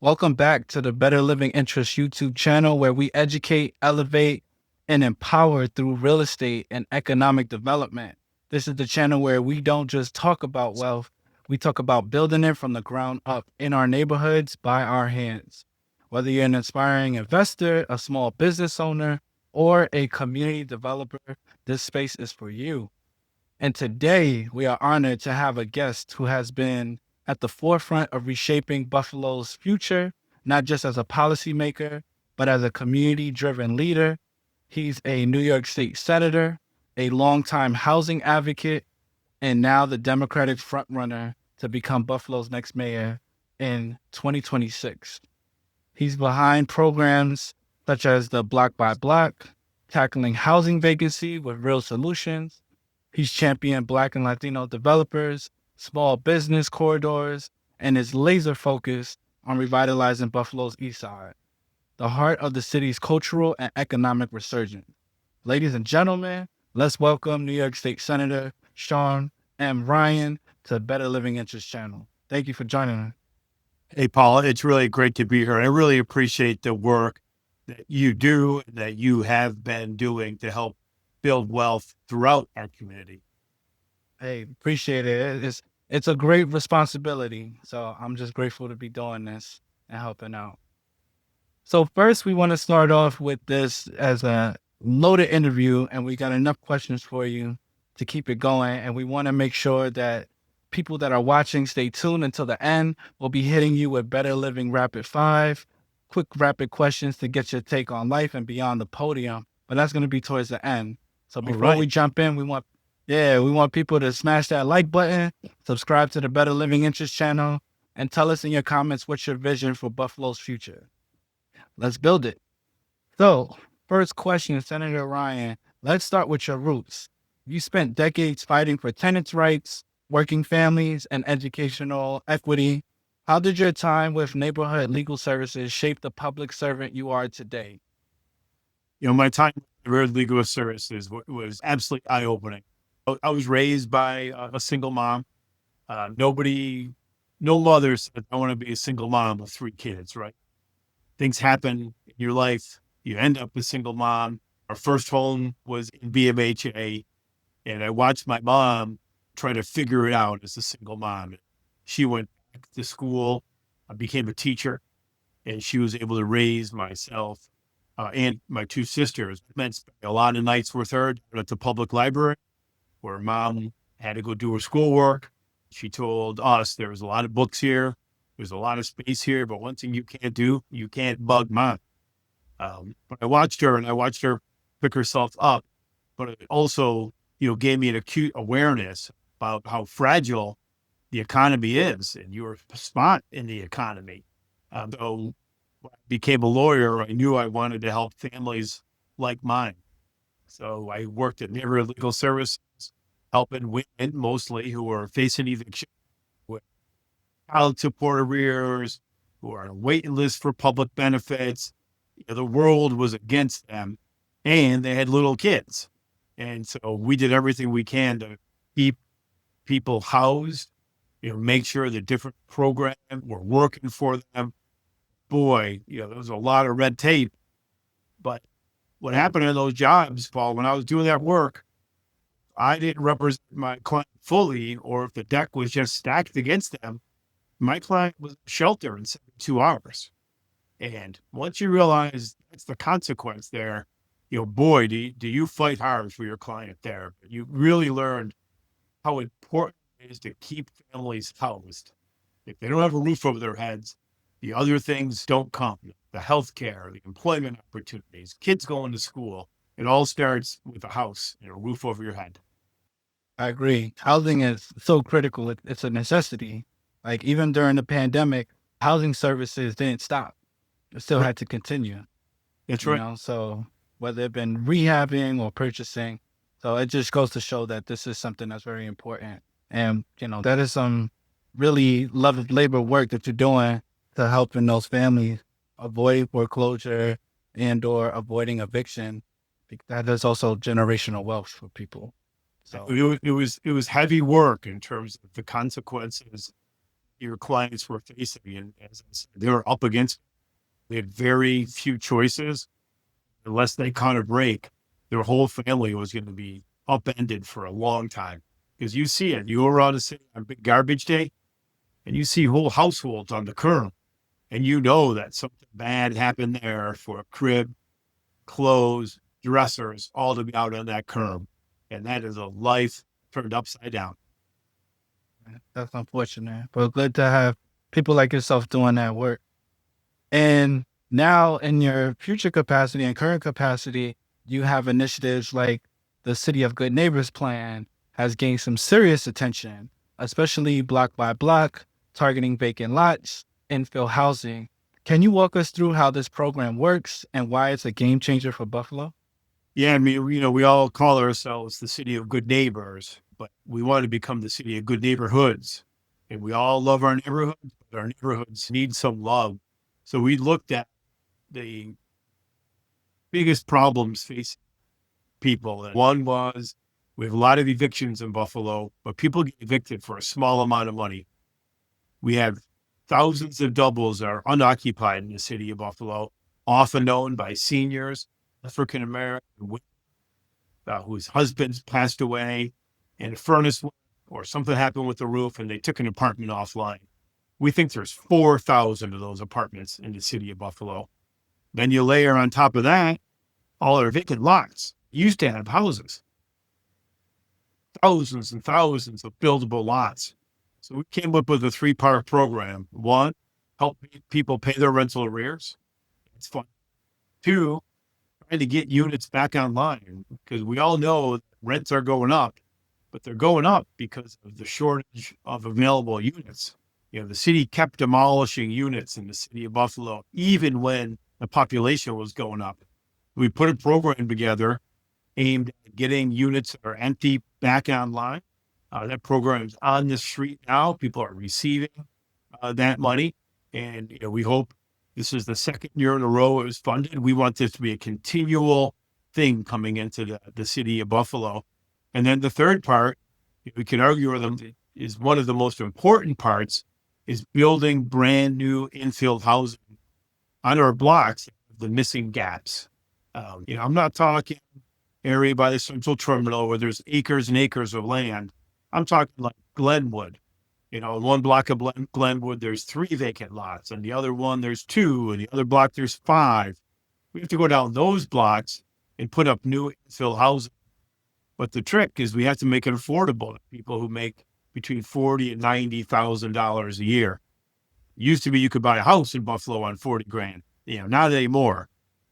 Welcome back to the Better Living Interest YouTube channel where we educate, elevate, and empower through real estate and economic development. This is the channel where we don't just talk about wealth, we talk about building it from the ground up in our neighborhoods by our hands. Whether you're an inspiring investor, a small business owner, or a community developer, this space is for you. And today we are honored to have a guest who has been at the forefront of reshaping Buffalo's future, not just as a policymaker, but as a community driven leader. He's a New York State Senator, a longtime housing advocate, and now the Democratic frontrunner to become Buffalo's next mayor in 2026. He's behind programs such as the Block by Block, tackling housing vacancy with real solutions. He's championed Black and Latino developers, small business corridors, and is laser focused on revitalizing Buffalo's East Side, the heart of the city's cultural and economic resurgence. Ladies and gentlemen, let's welcome New York State Senator Sean M. Ryan to Better Living Interest Channel. Thank you for joining us. Hey, Paul, it's really great to be here. I really appreciate the work that you do, that you have been doing to help build wealth throughout our community. Hey, appreciate it. It's a great responsibility. So I'm just grateful to be doing this and helping out. So first, we want to start off with this as a loaded interview, and we got enough questions for you to keep it going. And we want to make sure that people that are watching stay tuned until the end. We'll be hitting you with Better Living Rapid Five, quick rapid questions to get your take on life and beyond the podium. But that's going to be towards the end. So All before we right. jump in, we want people to smash that like button, subscribe to the Better Living Interest channel, and tell us in your comments what's your vision for Buffalo's future. Let's build it. So, first question, Senator Ryan, let's start with your roots. You spent decades fighting for tenants' rights, working families, and educational equity. How did your time with neighborhood legal services shape the public servant you are today? My time with Red Legal Services was absolutely eye-opening. I was raised by a single mom. No mother said, I want to be a single mom with three kids, right? Things happen in your life. You end up a single mom. Our first home was in BMHA, and I watched my mom try to figure it out as a single mom. She went back to school, became a teacher, and she was able to raise myself and my two sisters. It meant spending a lot of nights with her at the public library, where mom had to go do her schoolwork. She told us there was a lot of books here, there's a lot of space here, but one thing you can't do, you can't bug mom. But I watched her, and I watched her pick herself up, but it also, gave me an acute awareness about how fragile the economy is, and you were a spot in the economy. So when I became a lawyer, I knew I wanted to help families like mine. So I worked at Neighborhood Legal Services, helping women mostly who are facing eviction with child support arrears, who are on a waiting list for public benefits. The world was against them, and they had little kids. And so we did everything we can to keep people housed, make sure the different programs were working for them. Boy, there was a lot of red tape. But what happened in those jobs, Paul, when I was doing that work, I didn't represent my client fully, or if the deck was just stacked against them, my client was shelter in 72 hours. And once you realize that's the consequence there, boy, do you fight hard for your client there. But you really learned how important it is to keep families housed. If they don't have a roof over their heads, the other things don't come. The healthcare, the employment opportunities, kids going to school. It all starts with a house and a roof over your head. I agree. Housing is so critical. It's a necessity. Like even during the pandemic, housing services didn't stop. It still Right. had to continue, That's right. so whether it been rehabbing or purchasing. So it just goes to show that this is something that's very important. And, that is some really love of labor work that you're doing to helping those families avoid foreclosure and or avoiding eviction. That is also generational wealth for people. So It was heavy work in terms of the consequences your clients were facing. And as I said, they were up against, they had very few choices. Unless they caught a break, their whole family was going to be upended for a long time. Because you see it, you go around the city on big garbage day and you see whole households on the curb. And you know that something bad happened there for a crib, clothes, dressers, all to be out on that curb. And that is a life turned upside down. That's unfortunate, but good to have people like yourself doing that work. And now, in your future capacity and current capacity, you have initiatives like the City of Good Neighbors Plan has gained some serious attention, especially block by block, targeting vacant lots, infill housing. Can you walk us through how this program works and why it's a game changer for Buffalo? Yeah, I mean, we all call ourselves the city of good neighbors, but we want to become the city of good neighborhoods. And we all love our neighborhoods, but our neighborhoods need some love. So we looked at the biggest problems facing people. And one was we have a lot of evictions in Buffalo, but people get evicted for a small amount of money. We have thousands of doubles that are unoccupied in the city of Buffalo, often owned by seniors, African American women whose husbands passed away and a furnace or something happened with the roof and they took an apartment offline. We think there's 4,000 of those apartments in the city of Buffalo. Then you layer on top of that all our vacant lots. Used to have houses, thousands and thousands of buildable lots. So we came up with a 3-part program. One, help people pay their rental arrears. It's fun. Two, trying to get units back online because we all know rents are going up, but they're going up because of the shortage of available units. The city kept demolishing units in the city of Buffalo, even when the population was going up. We put a program together aimed at getting units that are empty back online. That program is on the street now. People are receiving that money. And we hope this is the second year in a row it was funded. We want this to be a continual thing coming into the city of Buffalo. And then the third part, we can argue with them, is one of the most important parts, is building brand new infill housing on our blocks, the missing gaps. I'm not talking area by the central terminal where there's acres and acres of land. I'm talking like Glenwood. In one block of Glenwood, there's 3 vacant lots, and the other one, there's 2, and the other block, there's 5. We have to go down those blocks and put up new infill housing. But the trick is we have to make it affordable to people who make between $40,000 and $90,000 a year. It used to be you could buy a house in Buffalo on 40 grand, not anymore.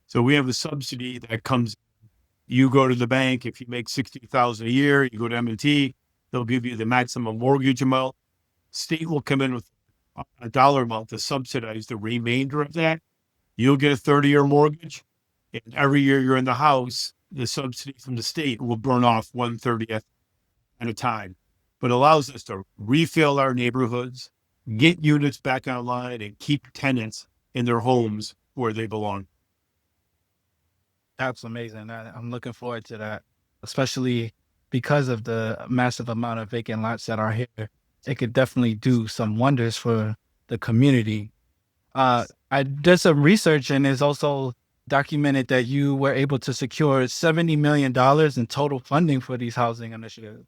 So we have a subsidy that comes. You go to the bank, if you make $60,000 a year, you go to M&T, they'll give you the maximum mortgage amount. State will come in with a dollar amount to subsidize the remainder of that. You'll get a 30-year mortgage, and every year you're in the house, the subsidy from the state will burn off 1/30th at a time. But allows us to refill our neighborhoods, get units back online, and keep tenants in their homes where they belong. That's amazing. I'm looking forward to that, especially because of the massive amount of vacant lots that are here. It could definitely do some wonders for the community. I did some research and it's also documented that you were able to secure $70 million in total funding for these housing initiatives.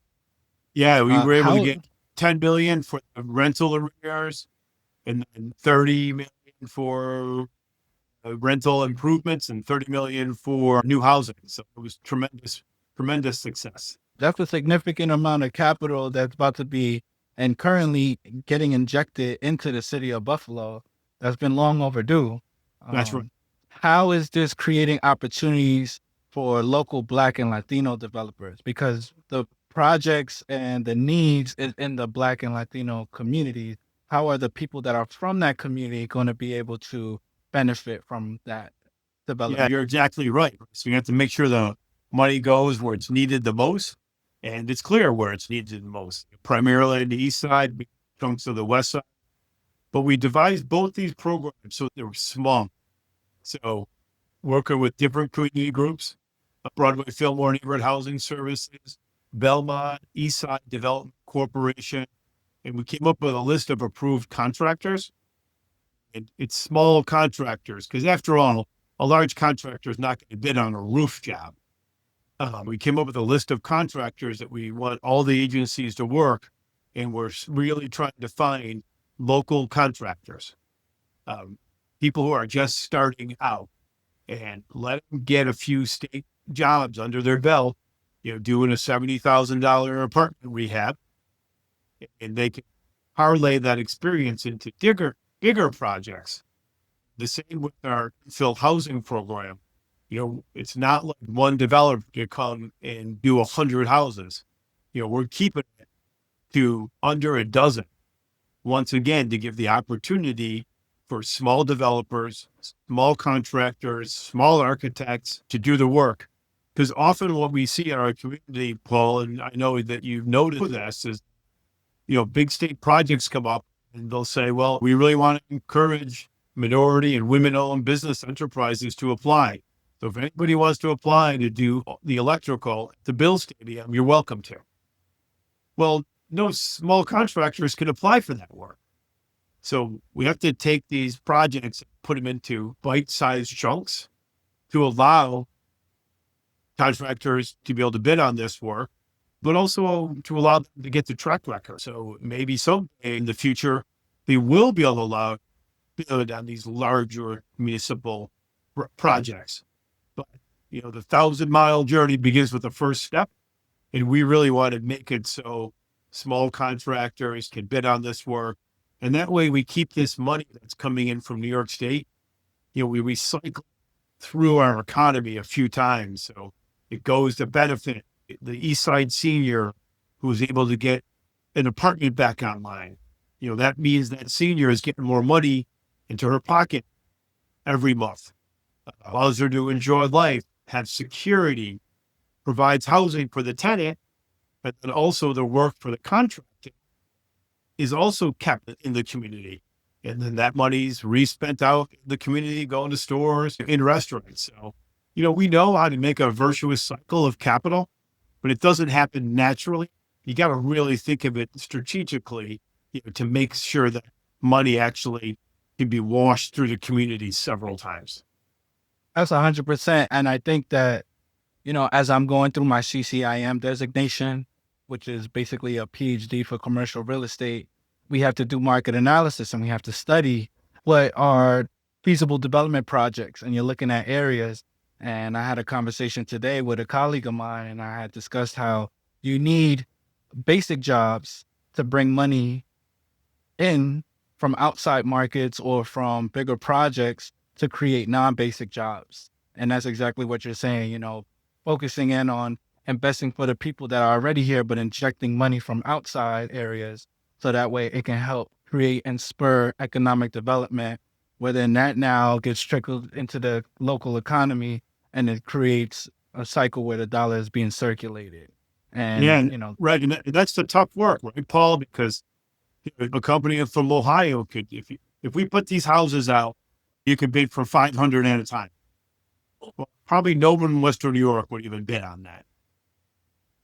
Yeah, we were able to How get 10 billion for the rental arrears and then 30 million for rental improvements and 30 million for new housing. So it was tremendous success. That's a significant amount of capital that's about to be and currently getting injected into the city of Buffalo that's been long overdue. That's right. How is this creating opportunities for local Black and Latino developers? Because the projects and the needs is in the Black and Latino communities. How are the people that are from that community going to be able to benefit from that Yeah, development? you're exactly right. So you have to make sure the money goes where it's needed the most. And it's clear where it's needed the most, primarily in the east side, chunks of the west side. But we devised both these programs so they were small. So working with different community groups, Broadway Fillmore Neighborhood Housing Services, Belmont, East Side Development Corporation, and we came up with a list of approved contractors. And it's small contractors, because after all, a large contractor is not going to bid on a roof job. We came up with a list of contractors that we want all the agencies to work, and we're really trying to find local contractors, um, people who are just starting out, and let them get a few state jobs under their belt, doing a $70,000 apartment rehab, and they can parlay that experience into bigger projects. The same with our infill housing program. It's not like one developer can come and do 100 houses. We're keeping it to under a dozen, once again, to give the opportunity for small developers, small contractors, small architects to do the work. Because often what we see in our community, Paul, and I know that you've noticed this, is, big state projects come up and they'll say, well, we really want to encourage minority and women-owned business enterprises to apply. So if anybody wants to apply to do the electrical at the Bill Stadium, you're welcome to. Well, no small contractors can apply for that work. So we have to take these projects and put them into bite-sized chunks to allow contractors to be able to bid on this work, but also to allow them to get the track record. So maybe someday in the future, they will be able to allow bid on these larger municipal projects. But, the 1,000-mile journey begins with the first step. And we really want to make it so small contractors can bid on this work. And that way we keep this money that's coming in from New York State. We recycle through our economy a few times. So it goes to benefit the East Side senior who is able to get an apartment back online. That means that senior is getting more money into her pocket every month. Allows her to enjoy life, have security, provides housing for the tenant, but then also the work for the contractor is also kept in the community. And then that money's respent out in the community, going to stores, in restaurants. So, we know how to make a virtuous cycle of capital, but it doesn't happen naturally. You got to really think of it strategically, to make sure that money actually can be washed through the community several times. That's 100%. And I think that, as I'm going through my CCIM designation, which is basically a PhD for commercial real estate, we have to do market analysis and we have to study what are feasible development projects. And you're looking at areas. And I had a conversation today with a colleague of mine, and I had discussed how you need basic jobs to bring money in from outside markets or from bigger projects to create non-basic jobs. And that's exactly what you're saying, focusing in on investing for the people that are already here, but injecting money from outside areas. So that way it can help create and spur economic development, where then that now gets trickled into the local economy and it creates a cycle where the dollar is being circulated. And, right. And that's the tough work, right, Paul? Because a company from Ohio could, if we put these houses out, you could bid for 500 at a time. Well, probably no one in Western New York would even bid on that.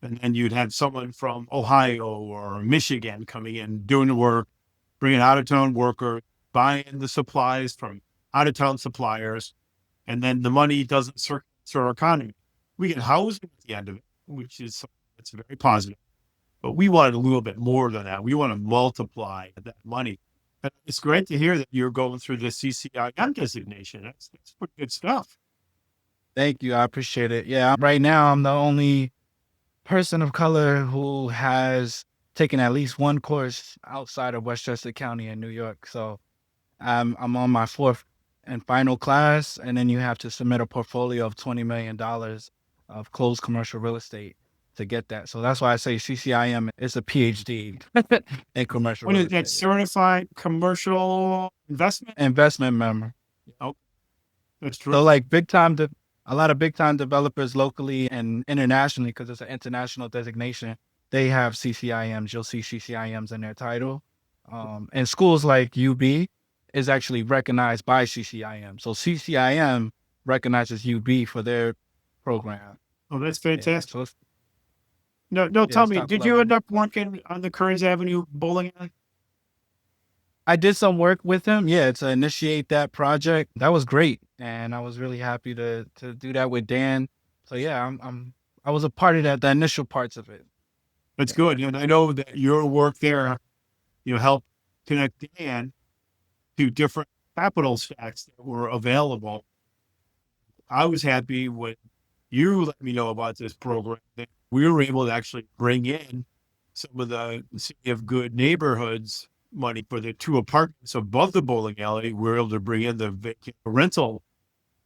And then you'd have someone from Ohio or Michigan coming in, doing the work, bringing out-of-town workers, buying the supplies from out-of-town suppliers, and then the money doesn't circulate through our economy. We get housing at the end of it, which is it's very positive. But we wanted a little bit more than that. We want to multiply that money. And it's great to hear that you're going through the CCIM designation. That's pretty good stuff. Thank you. I appreciate it. Yeah, right now I'm the only person of color who has taken at least one course outside of Westchester County in New York. So I'm on my fourth and final class, and then you have to submit a portfolio of $20 million of closed commercial real estate to get that. So that's why I say CCIM is a PhD in commercial What real is that? estate. Certified commercial Investment member. Oh, that's true. So like a lot of big time developers locally and internationally, because it's an international designation, they have CCIMs. You'll see CCIMs in their title. And schools like UB is actually recognized by CCIM. So CCIM recognizes UB for their program. Oh, that's Yeah, fantastic. so No, no. Yeah, Tell it's me, top did you end level. up working on the Kearns Avenue bowling alley? I did some work with him, yeah, to initiate that project. That was great, and I was really happy to do that with Dan. So yeah, I was a part of that, the initial parts of it. That's Yeah. good. And I know that your work there, helped connect Dan to different capital stacks that were available. I was happy when you let me know about this program that we were able to actually bring in some of the City of Good neighborhoods money for the two apartments above the bowling alley. We were able to bring in the vacant rental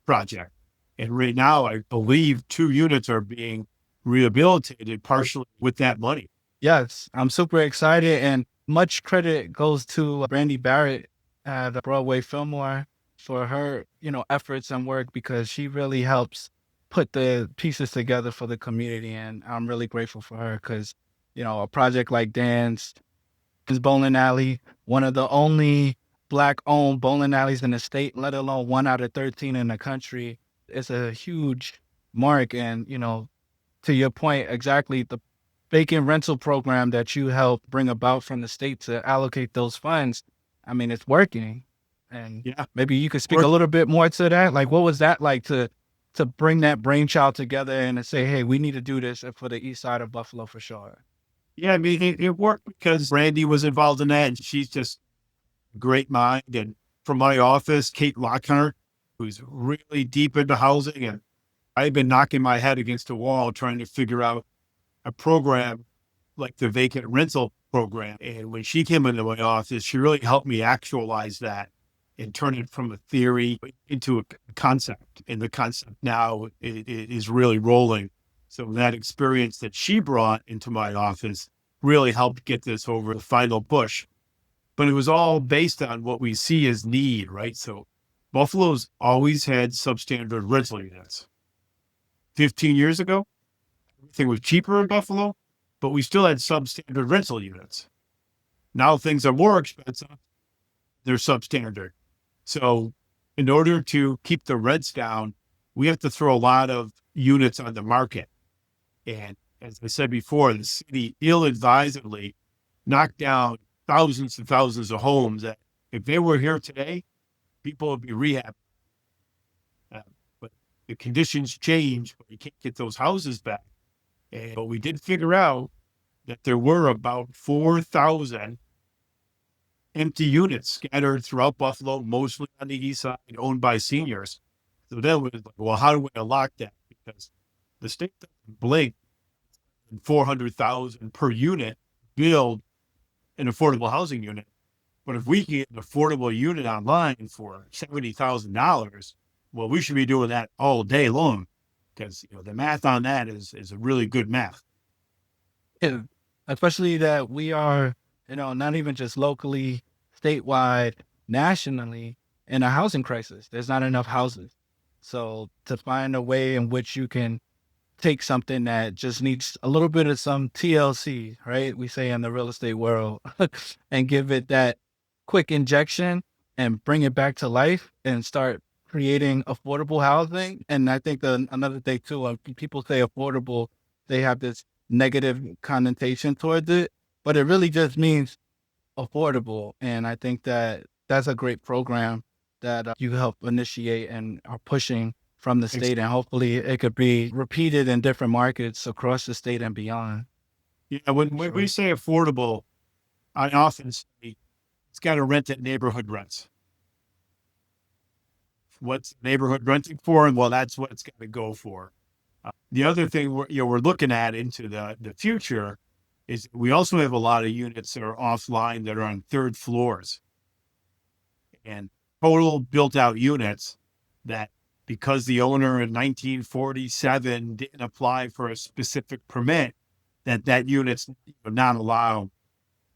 project. And right now, I believe 2 units are being rehabilitated partially with that money. Yes, I'm super excited, and much credit goes to Brandy Barrett at Broadway Fillmore for her, efforts and work because she really helps put the pieces together for the community, and I'm really grateful for her because, a project like Dan's Bowling Alley, one of the only Black-owned bowling alleys in the state, let alone 1 out of 13 in the country, it's a huge mark, and, to your point, exactly, the vacant rental program that you helped bring about from the state to allocate those funds, I mean, it's working. And Yeah. maybe you could speak a Work. little bit more to that. Like, what was that like to bring that brainchild together and to say, hey, we need to do this for the east side of Buffalo for sure. Yeah. I mean, it worked because Brandy was involved in that. And she's just a great mind. And from my office, Kate Lockhart, who's really deep into housing. And I've been knocking my head against a wall trying to figure out a program like the vacant rental program. And when she came into my office, she really helped me actualize that and turn it from a theory into a concept. And the concept now it is really rolling. So that experience that she brought into my office really helped get this over the final push. But it was all based on what we see as need, right? So Buffalo's always had substandard rental units. 15 years ago, everything was cheaper in Buffalo, but we still had substandard rental units. Now things are more expensive, they're substandard. So, in order to keep the rents down, we have to throw a lot of units on the market. And as I said before, the city ill advisedly knocked down thousands and thousands of homes that if they were here today, people would be rehabbing. Uh, but the conditions change, but you can't get those houses back. But we did figure out that there were about 4,000 empty units scattered throughout Buffalo, mostly on the east side, owned by seniors. So then we was like, well, how do we unlock that? Because the state doesn't blink 400,000 per unit build an affordable housing unit. But if we can get an affordable unit online for $70,000, well, we should be doing that all day long because the math on that is a really good math. Yeah, especially that we are, not even just locally, statewide, nationally, in a housing crisis. There's not enough houses. So to find a way in which you can take something that just needs a little bit of some TLC, right? We say in the real estate world, and give it that quick injection and bring it back to life and start creating affordable housing. And I think another thing too, when people say affordable, they have this negative connotation towards it, but it really just means affordable. And I think that that's a great program that you help initiate and are pushing from the state. And hopefully it could be repeated in different markets across the state and beyond. Yeah, when we Sure. say affordable, I often say it's got to rent at neighborhood rents. What's neighborhood renting for? And well, that's what it's got to go for. The other thing we're looking at into the future is we also have a lot of units that are offline that are on third floors and total built out units that because the owner in 1947 didn't apply for a specific permit, that unit's not allowed.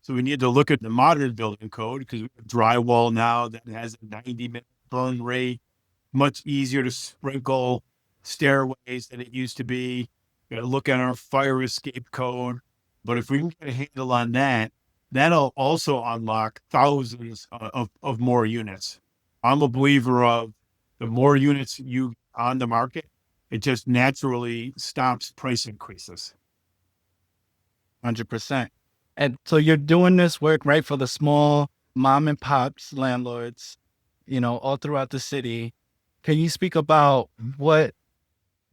So we need to look at the modern building code because we have drywall now that has a 90-minute burn rate, much easier to sprinkle stairways than it used to be. We got to look at our fire escape code. But if we can get a handle on that, that'll also unlock thousands of more units. I'm a believer of the more units you on the market, it just naturally stops price increases. 100%. And so you're doing this work, right, for the small mom and pops landlords, all throughout the city. Can you speak about what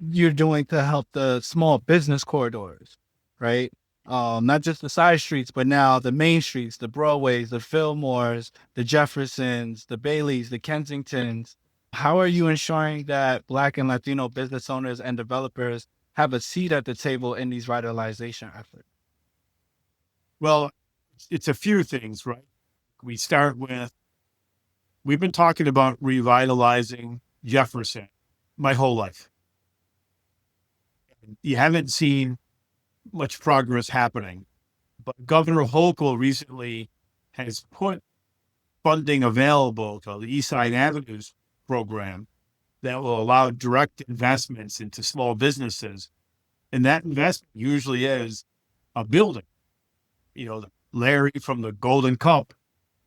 you're doing to help the small business corridors, right? Not just the side streets, but now the main streets, the Broadways, the Fillmores, the Jeffersons, the Baileys, the Kensingtons. How are you ensuring that Black and Latino business owners and developers have a seat at the table in these revitalization efforts? Well, it's a few things, right? We start with, we've been talking about revitalizing Jefferson my whole life. You haven't seen much progress happening, but Governor Hochul recently has put funding available to the East Side Avenues program that will allow direct investments into small businesses. And that investment usually is a building. Larry from the Golden Cup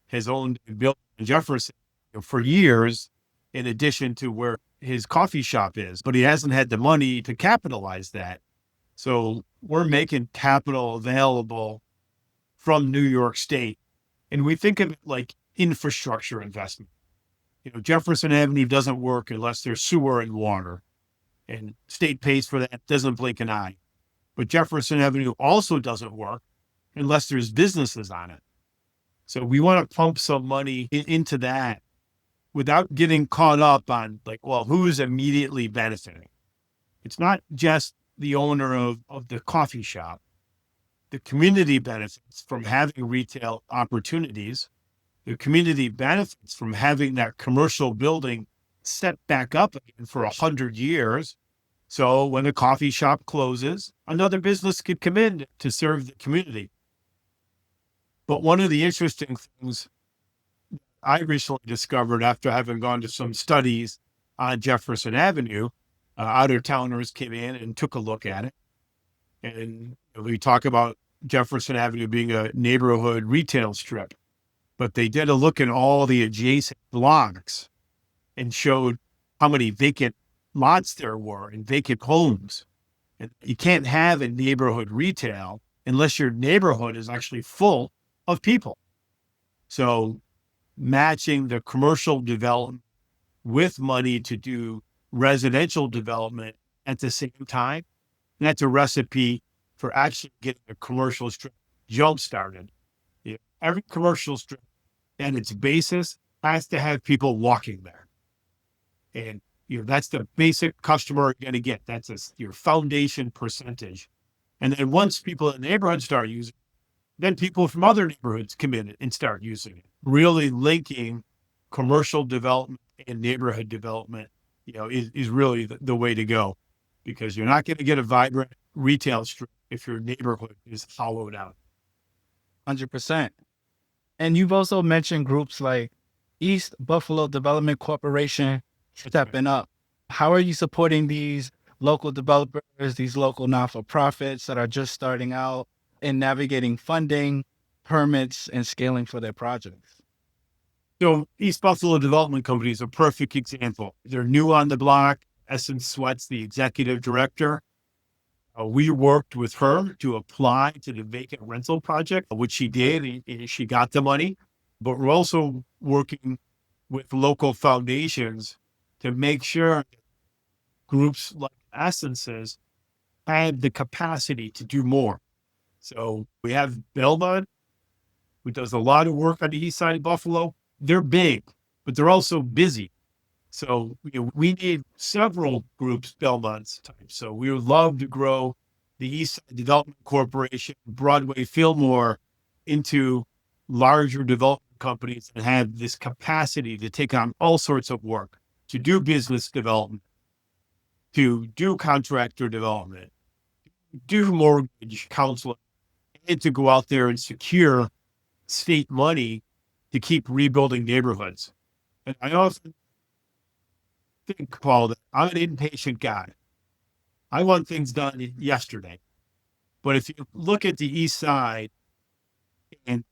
has owned a building in Jefferson for years, in addition to where his coffee shop is, but he hasn't had the money to capitalize that. So we're making capital available from New York State. And we think of it like infrastructure investment. Jefferson Avenue doesn't work unless there's sewer and water, and state pays for that, doesn't blink an eye. But Jefferson Avenue also doesn't work unless there's businesses on it. So we want to pump some money into that without getting caught up on like, well, who's immediately benefiting? It's not just the owner of the coffee shop. The community benefits from having retail opportunities. The community benefits from having that commercial building set back up again for 100 years. So when a coffee shop closes, another business could come in to serve the community. But one of the interesting things I recently discovered after having gone to some studies on Jefferson Avenue, out-of-towners came in and took a look at it. And we talk about Jefferson Avenue being a neighborhood retail strip, but they did a look at all the adjacent blocks and showed how many vacant lots there were and vacant homes. And you can't have a neighborhood retail unless your neighborhood is actually full of people. So matching the commercial development with money to do residential development at the same time, that's a recipe for actually getting a commercial strip jump started. Every commercial strip at its basis has to have people walking there. And that's the basic customer you're going to get. That's your foundation percentage. And then once people in the neighborhood start using it, then people from other neighborhoods come in and start using it. Really linking commercial development and neighborhood development, is really the way to go, because you're not going to get a vibrant retail strip if your neighborhood is hollowed out. 100%. And you've also mentioned groups like East Buffalo Development Corporation stepping up. How are you supporting these local developers, these local not-for-profits that are just starting out in navigating funding, permits, and scaling for their projects? So East Buffalo Development Company is a perfect example. They're new on the block. Essence Sweat's the executive director. We worked with her to apply to the vacant rental project, which she did, and she got the money. But we're also working with local foundations to make sure groups like Essences have the capacity to do more. So we have Belmont, who does a lot of work on the east side of Buffalo. They're big, but they're also busy. So we need several groups, Belmont's type. So we would love to grow the East Side Development Corporation, Broadway, Fillmore into larger development companies that have this capacity to take on all sorts of work, to do business development, to do contractor development, do mortgage counseling, and to go out there and secure state money to keep rebuilding neighborhoods. And I often think, Paul, that I'm an impatient guy. I want things done yesterday. But if you look at the East Side and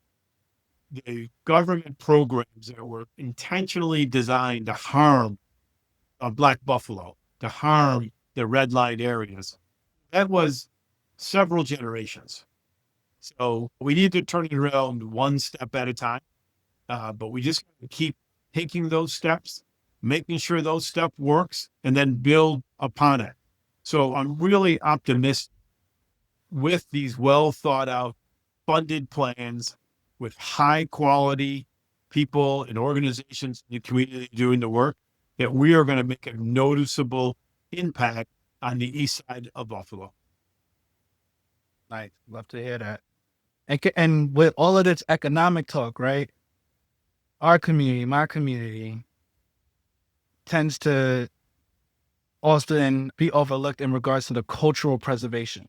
the government programs that were intentionally designed to harm Black Buffalo, to harm the red light areas, that was several generations. So we need to turn it around one step at a time. But we just keep taking those steps, making sure those stuff works, and then build upon it. So I'm really optimistic with these well thought out, funded plans with high quality people and organizations in the community doing the work that we are going to make a noticeable impact on the east side of Buffalo. Nice. Love to hear that. And with all of this economic talk, right? Our community, my community, tends to often be overlooked in regards to the cultural preservation.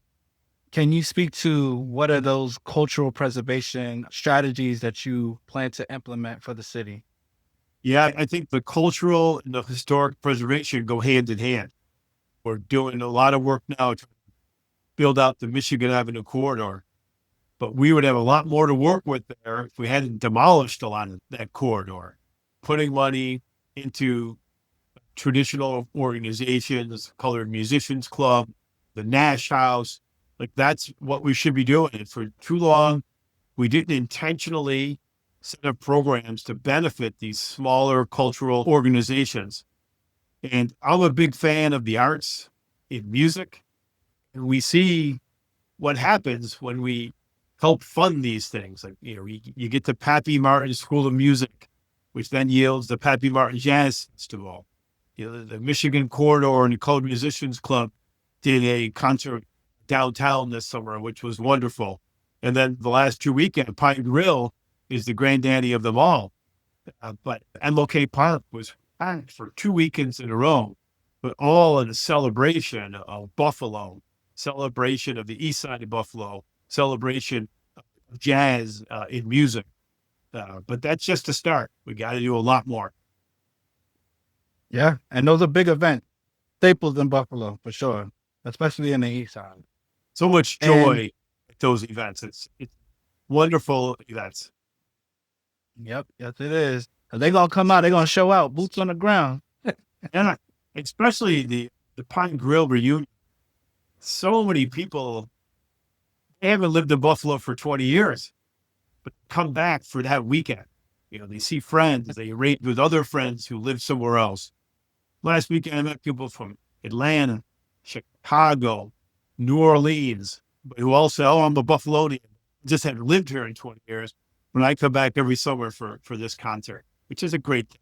Can you speak to what are those cultural preservation strategies that you plan to implement for the city? Yeah, I think the cultural and the historic preservation go hand in hand. We're doing a lot of work now to build out the Michigan Avenue corridor, but we would have a lot more to work with there if we hadn't demolished a lot of that corridor, putting money into traditional organizations, Colored Musicians Club, the Nash House. Like that's what we should be doing. And for too long, we didn't intentionally set up programs to benefit these smaller cultural organizations. And I'm a big fan of the arts in music. And we see what happens when we help fund these things. Like, you get the Pappy Martin School of Music, which then yields the Pappy Martin Jazz Festival. The Michigan Corridor and the Colored Musicians Club did a concert downtown this summer, which was wonderful. And then the last 2 weekends, Pine Grill is the granddaddy of them all. But MLK Park was packed for 2 weekends in a row, but all in a celebration of Buffalo, celebration of the east side of Buffalo, celebration of jazz in music. But that's just a start. We got to do a lot more. Yeah. And those are big events, staples in Buffalo for sure, especially in the east side. So much And joy at those events. It's wonderful events. yep, yes it is. 'Cause they gonna come out, they gonna show out, boots on the ground. And especially the Pine Grill reunion. So many people, they haven't lived in Buffalo for 20 years, but come back for that weekend. They see friends, they rate with other friends who live somewhere else. Last weekend, I met people from Atlanta, Chicago, New Orleans, but who all say, "Oh, I'm a Buffalonian. Just haven't lived here in 20 years." When I come back every summer for this concert, which is a great thing.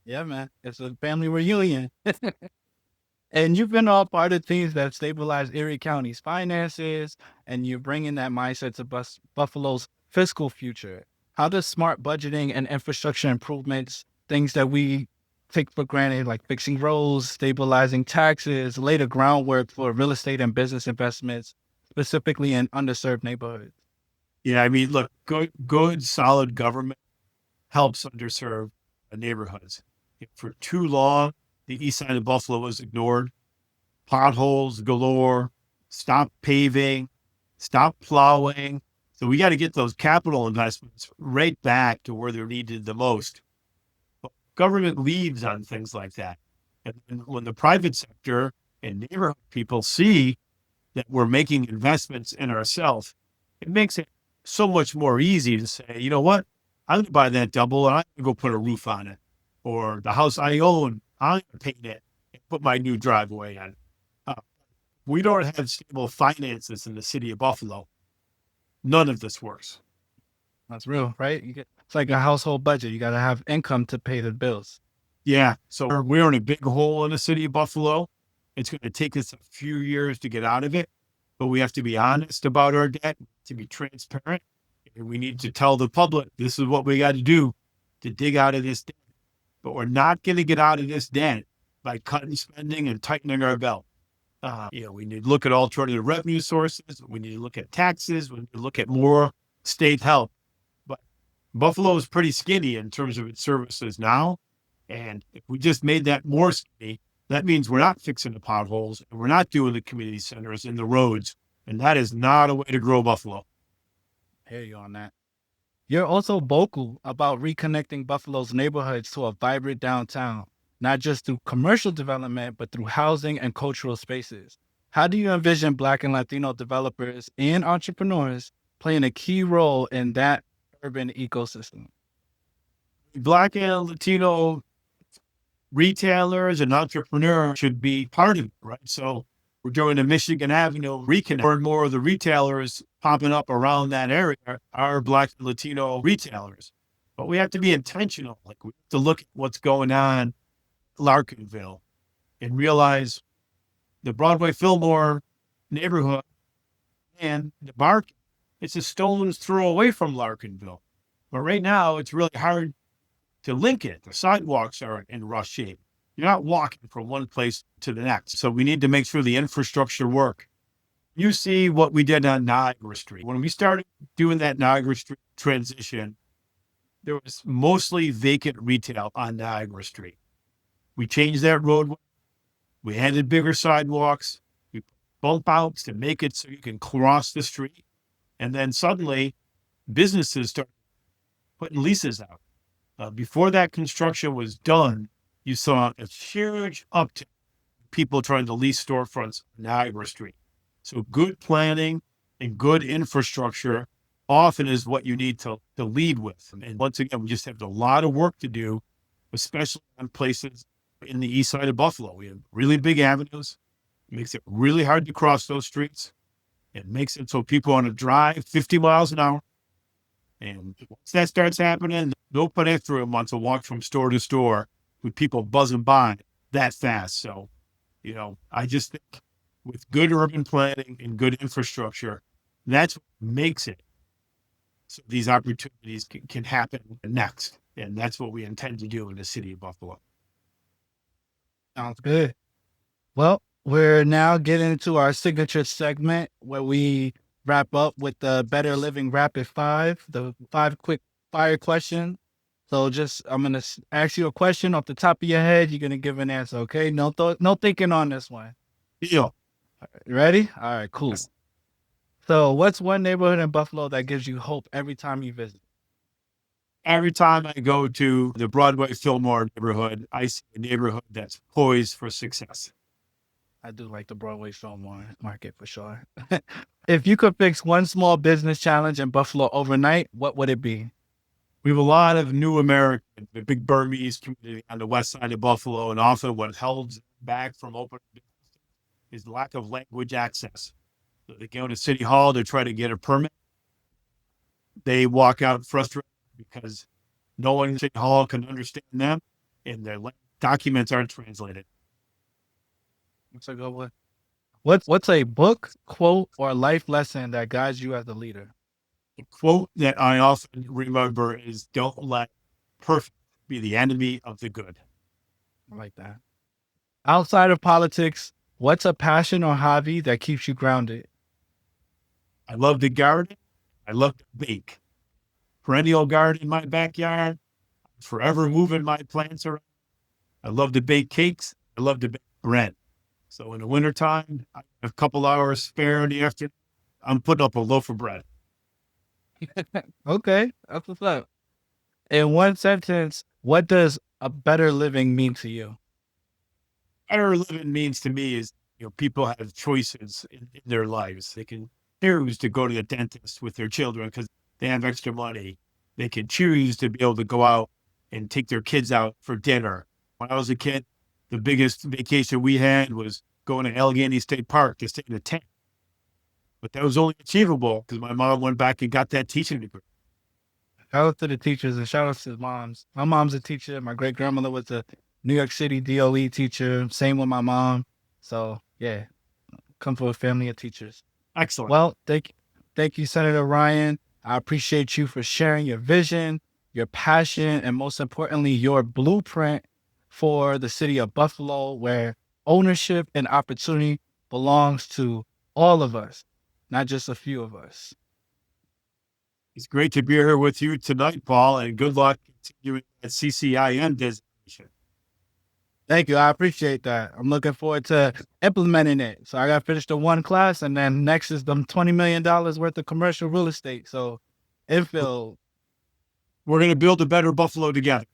Yeah, man. It's a family reunion. And you've been all part of teams that stabilize Erie County's finances, and you're bringing that mindset to Buffalo's fiscal future. How does smart budgeting and infrastructure improvements, things that we take for granted, like fixing roads, stabilizing taxes, lay the groundwork for real estate and business investments, specifically in underserved neighborhoods? Yeah, I mean, look, good, solid government helps underserved neighborhoods. For too long, the east side of Buffalo was ignored. Potholes galore, stop paving, stop plowing. So we got to get those capital investments right back to where they're needed the most. But government leads on things like that. And when the private sector and neighborhood people see that we're making investments in ourselves, it makes it so much more easy to say, you know what? I'm going to buy that double and I'm going to go put a roof on it. Or the house I own, I'm going to paint it and put my new driveway on. We don't have stable finances in the city of Buffalo. None of this works. That's real, right? It's like a household budget. You got to have income to pay the bills. Yeah. So we're in a big hole in the city of Buffalo. It's going to take us a few years to get out of it, but we have to be honest about our debt, to be transparent. And we need to tell the public this is what we got to do to dig out of this debt. But we're not going to get out of this debt by cutting spending and tightening our belt. We need to look at alternative revenue sources. We need to look at taxes. We need to look at more state help. But Buffalo is pretty skinny in terms of its services now. And if we just made that more skinny, that means we're not fixing the potholes and we're not doing the community centers and the roads. And that is not a way to grow Buffalo. I hear you on that. You're also vocal about reconnecting Buffalo's neighborhoods to a vibrant downtown, not just through commercial development, but through housing and cultural spaces. How do you envision Black and Latino developers and entrepreneurs playing a key role in that urban ecosystem? Black and Latino retailers and entrepreneurs should be part of it, right? So we're doing the Michigan Avenue reconnect. More and more of the retailers popping up around that area are Black and Latino retailers. But we have to be intentional. Like we have to look at what's going on in Larkinville and realize the Broadway Fillmore neighborhood and the market, it's a stone's throw away from Larkinville. But right now, it's really hard to link it. The sidewalks are in rough shape. You're not walking from one place to the next. So we need to make sure the infrastructure work. You see what we did on Niagara Street. When we started doing that Niagara Street transition, there was mostly vacant retail on Niagara Street. We changed that roadway. We added bigger sidewalks. We put bump outs to make it so you can cross the street. And then suddenly businesses started putting leases out. Before that construction was done, you saw a huge uptick in people trying to lease storefronts on Niagara Street. So good planning and good infrastructure often is what you need to lead with. And once again, we just have a lot of work to do, especially on places in the east side of Buffalo. We have really big avenues. It makes it really hard to cross those streets. It makes it so people want to drive 50 miles an hour. And once that starts happening, no pedestrian wants to walk from store to store with people buzzing by that fast. So, I just think with good urban planning and good infrastructure, that's what makes it so these opportunities can happen next. And that's what we intend to do in the city of Buffalo. Sounds good. Well, we're now getting into our signature segment where we wrap up with the Better Living Rapid Five, the five quick fire questions. So I'm gonna ask you a question off the top of your head. You're gonna give an answer, okay? No thinking on this one. Yeah. You ready? All right, cool. Yes. So, what's one neighborhood in Buffalo that gives you hope every time you visit? Every time I go to the Broadway Fillmore neighborhood, I see a neighborhood that's poised for success. I do like the Broadway Film Market for sure. If you could fix one small business challenge in Buffalo overnight, what would it be? We have a lot of new Americans, the big Burmese community on the west side of Buffalo, and often what held back from opening businesses is lack of language access. So they go to City Hall to try to get a permit. They walk out frustrated because no one in City Hall can understand them, and their documents aren't translated. What's a good one? What's a book, quote, or life lesson that guides you as a leader? The quote that I often remember is, "Don't let perfect be the enemy of the good." I like that. Outside of politics, what's a passion or hobby that keeps you grounded? I love to garden. I love to bake. Perennial garden in my backyard. Forever moving my plants around. I love to bake cakes. I love to bake bread. So in the wintertime, I have a couple hours spare in the afternoon. I'm putting up a loaf of bread. Okay, that's what's up. In one sentence, what does a better living mean to you? Better living means to me is, people have choices in their lives. They can choose to go to the dentist with their children because they have extra money. They can choose to be able to go out and take their kids out for dinner. When I was a kid, the biggest vacation we had was going to Allegheny State Park to stay in a tent. But that was only achievable because my mom went back and got that teaching degree. Shout out to the teachers and shout out to the moms. My mom's a teacher. My great grandmother was a New York City DOE teacher. Same with my mom. So yeah, come from a family of teachers. Excellent. Well, thank you, Senator Ryan. I appreciate you for sharing your vision, your passion, and most importantly, your blueprint for the city of Buffalo, where ownership and opportunity belongs to all of us, not just a few of us. It's great to be here with you tonight, Paul, and good luck continuing at CCIN designation. Thank you. I appreciate that. I'm looking forward to implementing it. So I got to finish the one class, and then next is them $20 million worth of commercial real estate. So infill. We're going to build a better Buffalo together.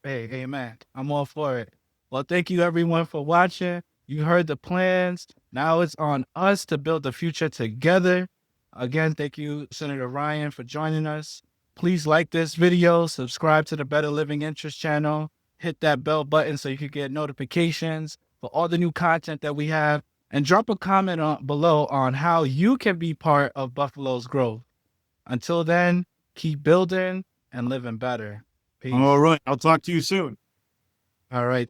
Hey, man, I'm all for it. Well, thank you everyone for watching. You heard the plans. Now it's on us to build the future together. Again, thank you, Senator Ryan, for joining us. Please like this video, subscribe to the Better Living Interest channel, hit that bell button so you can get notifications for all the new content that we have, and drop a comment below on how you can be part of Buffalo's growth. Until then, keep building and living better. Peace. All right. I'll talk to you soon. All right.